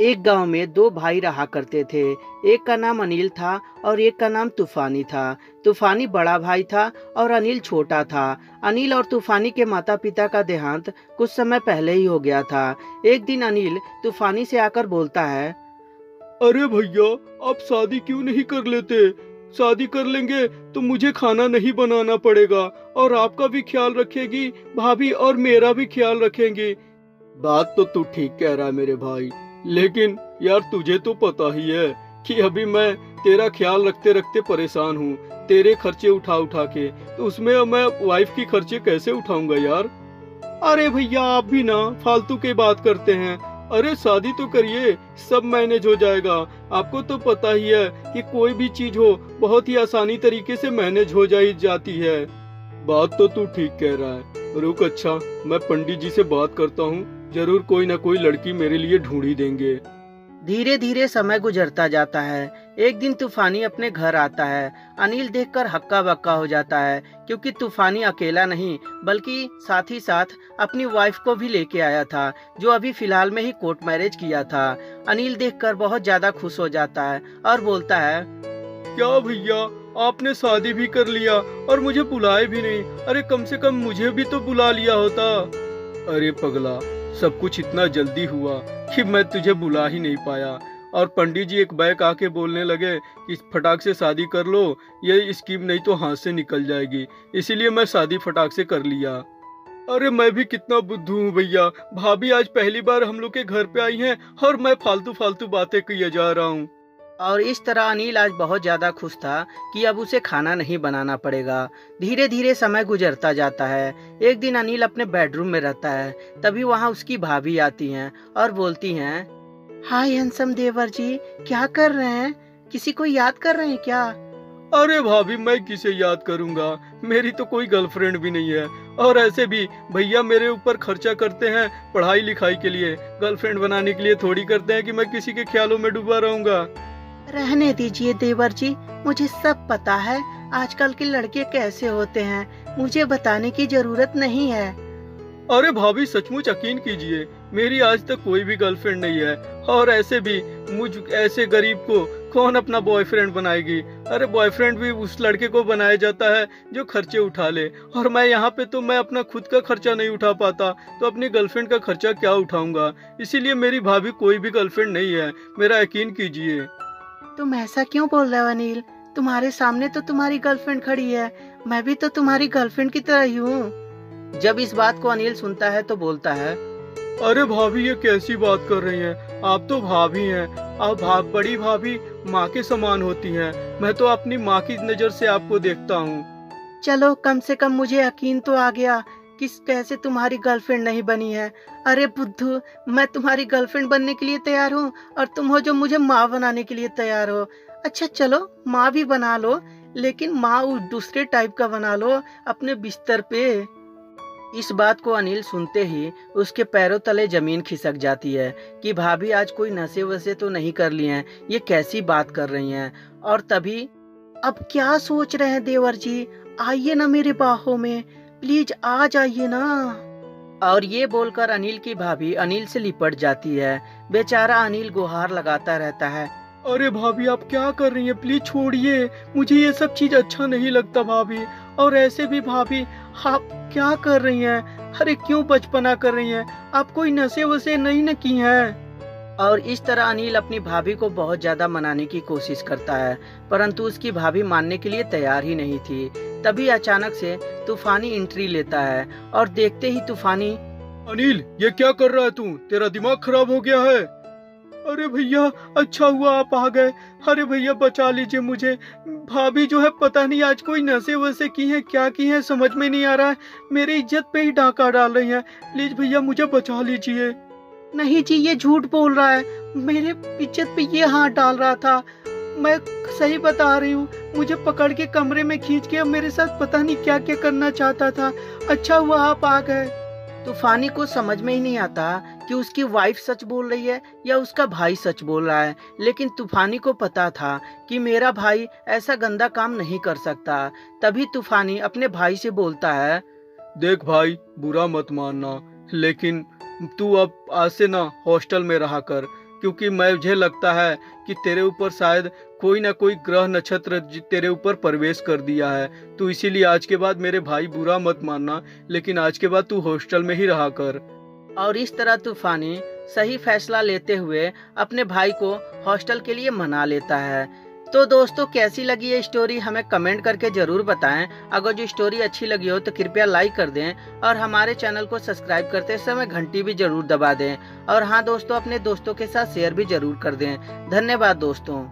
एक गांव में दो भाई रहा करते थे। एक का नाम अनिल था और एक का नाम तूफानी था। तूफानी बड़ा भाई था और अनिल छोटा था। अनिल और तूफानी के माता पिता का देहांत कुछ समय पहले ही हो गया था। एक दिन अनिल तूफानी से आकर बोलता है, अरे भैया, आप शादी क्यों नहीं कर लेते? शादी कर लेंगे तो मुझे खाना नहीं बनाना पड़ेगा और आपका भी ख्याल रखेगी भाभी और मेरा भी ख्याल रखेंगी। बात तो तू ठीक कह रहा है मेरे भाई, लेकिन यार तुझे तो पता ही है कि अभी मैं तेरा ख्याल रखते रखते परेशान हूँ। तेरे खर्चे उठा उठा के, तो उसमें मैं वाइफ की खर्चे कैसे उठाऊंगा यार? अरे भैया, आप भी ना फालतू की बात करते हैं। अरे शादी तो करिए, सब मैनेज हो जाएगा। आपको तो पता ही है कि कोई भी चीज हो बहुत ही आसानी तरीके से मैनेज हो जाती है। बात तो तू ठीक कह रहा है। रुक, अच्छा मैं पंडित जी से बात करता हूँ, जरूर कोई ना कोई लड़की मेरे लिए ढूंढ ही देंगे। धीरे धीरे समय गुजरता जाता है। एक दिन तूफानी अपने घर आता है। अनिल देखकर हक्का बक्का हो जाता है, क्योंकि तूफानी अकेला नहीं बल्कि साथ ही साथ अपनी वाइफ को भी लेके आया था, जो अभी फिलहाल में ही कोर्ट मैरिज किया था। अनिल देखकर बहुत ज्यादा खुश हो जाता है और बोलता है, क्या भैया, आपने शादी भी कर लिया और मुझे बुलाए भी नहीं? अरे कम से कम मुझे भी तो बुला लिया होता। अरे पगला, सब कुछ इतना जल्दी हुआ कि मैं तुझे बुला ही नहीं पाया। और पंडित जी एक बैक आके बोलने लगे कि फटाक से शादी कर लो, ये स्कीम नहीं तो हाथ से निकल जाएगी। इसीलिए मैं शादी फटाक से कर लिया। अरे मैं भी कितना बुद्धू हूँ भैया। भाभी आज पहली बार हम लोग के घर पे आई हैं और मैं फालतू फालतू बातें किए जा रहा हूँ। और इस तरह अनिल आज बहुत ज्यादा खुश था कि अब उसे खाना नहीं बनाना पड़ेगा। धीरे धीरे समय गुजरता जाता है। एक दिन अनिल अपने बेडरूम में रहता है, तभी वहाँ उसकी भाभी आती हैं और बोलती हैं, हाय हैंडसम देवर जी, क्या कर रहे हैं? किसी को याद कर रहे हैं क्या? अरे भाभी, मैं किसे याद करूंगा? मेरी तो कोई गर्लफ्रेंड भी नहीं है। और ऐसे भी भैया मेरे ऊपर खर्चा करते हैं पढ़ाई लिखाई के लिए, गर्लफ्रेंड बनाने के लिए थोड़ी करते हैं कि मैं किसी के ख्यालों में डूबा रहूंगा। रहने दीजिए देवर जी, मुझे सब पता है आजकल के लड़के कैसे होते हैं, मुझे बताने की जरूरत नहीं है। अरे भाभी, सचमुच यकीन कीजिए, मेरी आज तक कोई भी गर्लफ्रेंड नहीं है। और ऐसे भी मुझ ऐसे गरीब को कौन अपना बॉयफ्रेंड बनाएगी? अरे बॉयफ्रेंड भी उस लड़के को बनाया जाता है जो खर्चे उठा ले, और मैं यहाँ पे तो मैं अपना खुद का खर्चा नहीं उठा पाता, तो अपनी गर्लफ्रेंड का खर्चा क्या उठाऊंगा? इसीलिए मेरी भाभी कोई भी गर्लफ्रेंड नहीं है, मेरा यकीन कीजिए। तुम ऐसा क्यों बोल रहे हो अनिल? तुम्हारे सामने तो तुम्हारी गर्लफ्रेंड खड़ी है, मैं भी तो तुम्हारी गर्लफ्रेंड की तरह ही हूँ। जब इस बात को अनिल सुनता है तो बोलता है, अरे भाभी, ये कैसी बात कर रही हैं? आप तो भाभी हैं। आप बड़ी भाभी माँ के समान होती हैं। मैं तो अपनी माँ की नजर से आपको देखता हूँ। चलो कम से कम मुझे यकीन तो आ गया कि कैसे तुम्हारी गर्लफ्रेंड नहीं बनी है। अरे बुद्धू, मैं तुम्हारी गर्लफ्रेंड बनने के लिए तैयार हूँ और तुम हो जो मुझे माँ बनाने के लिए तैयार हो। अच्छा चलो माँ भी बना लो, लेकिन माँ उस दूसरे टाइप का बना लो अपने बिस्तर पे। इस बात को अनिल सुनते ही उसके पैरों तले जमीन खिसक जाती है कि भाभी आज कोई नशे वसे तो नहीं कर लिए हैं, ये कैसी बात कर रही हैं। और तभी, अब क्या सोच रहे हैं देवर जी, आइए ना मेरे बाहों में, प्लीज आ जाइए ना। और ये बोलकर अनिल की भाभी अनिल से लिपट जाती है। बेचारा अनिल गुहार लगाता रहता है, अरे भाभी, आप क्या कर रही हैं? प्लीज छोड़िए, मुझे ये सब चीज अच्छा नहीं लगता भाभी। और ऐसे भी भाभी, आप क्या कर रही हैं? अरे क्यों बचपना कर रही हैं? आप कोई नशे वसे नहीं न की हैं? और इस तरह अनिल अपनी भाभी को बहुत ज्यादा मनाने की कोशिश करता है, परंतु उसकी भाभी मानने के लिए तैयार ही नहीं थी। तभी अचानक से तूफानी एंट्री लेता है और देखते ही तूफानी, अनिल, ये क्या कर रहा है तू? तेरा दिमाग खराब हो गया है? अरे भैया, अच्छा हुआ आप आ गए। अरे भैया, बचा लीजिए मुझे। भाभी जो है पता नहीं आज कोई नशे वसे की है, क्या की है, समझ में नहीं आ रहा है। मेरी इज्जत पे ही डाका डाल रही है। प्लीज भैया, मुझे बचा लीजिए। नहीं जी, ये झूठ बोल रहा है, मेरे इज्जत पे ये हाथ डाल रहा था। मैं सही बता रही हूँ, मुझे पकड़ के कमरे में खींच के मेरे साथ पता नहीं क्या क्या करना चाहता था। अच्छा हुआ आप आ गए। तूफानी को समझ में ही नहीं आता कि उसकी वाइफ सच बोल रही है या उसका भाई सच बोल रहा है, लेकिन तूफानी को पता था कि मेरा भाई ऐसा गंदा काम नहीं कर सकता। तभी तूफानी अपने भाई से बोलता है, देख भाई, बुरा मत मानना, लेकिन तू अब आज से ना हॉस्टल में रहा कर। क्योंकि मुझे लगता है कि तेरे ऊपर शायद कोई ना कोई ग्रह नक्षत्र तेरे ऊपर प्रवेश कर दिया है। तो इसीलिए आज के बाद मेरे भाई बुरा मत मानना, लेकिन आज के बाद तू हॉस्टल में ही रहा कर। और इस तरह तूफानी सही फैसला लेते हुए अपने भाई को हॉस्टल के लिए मना लेता है। तो दोस्तों, कैसी लगी ये स्टोरी हमें कमेंट करके जरूर बताएं। अगर जो स्टोरी अच्छी लगी हो तो कृपया लाइक कर दें और हमारे चैनल को सब्सक्राइब करते समय घंटी भी जरूर दबा दें। और हाँ दोस्तों, अपने दोस्तों के साथ शेयर भी जरूर कर दें। धन्यवाद दोस्तों।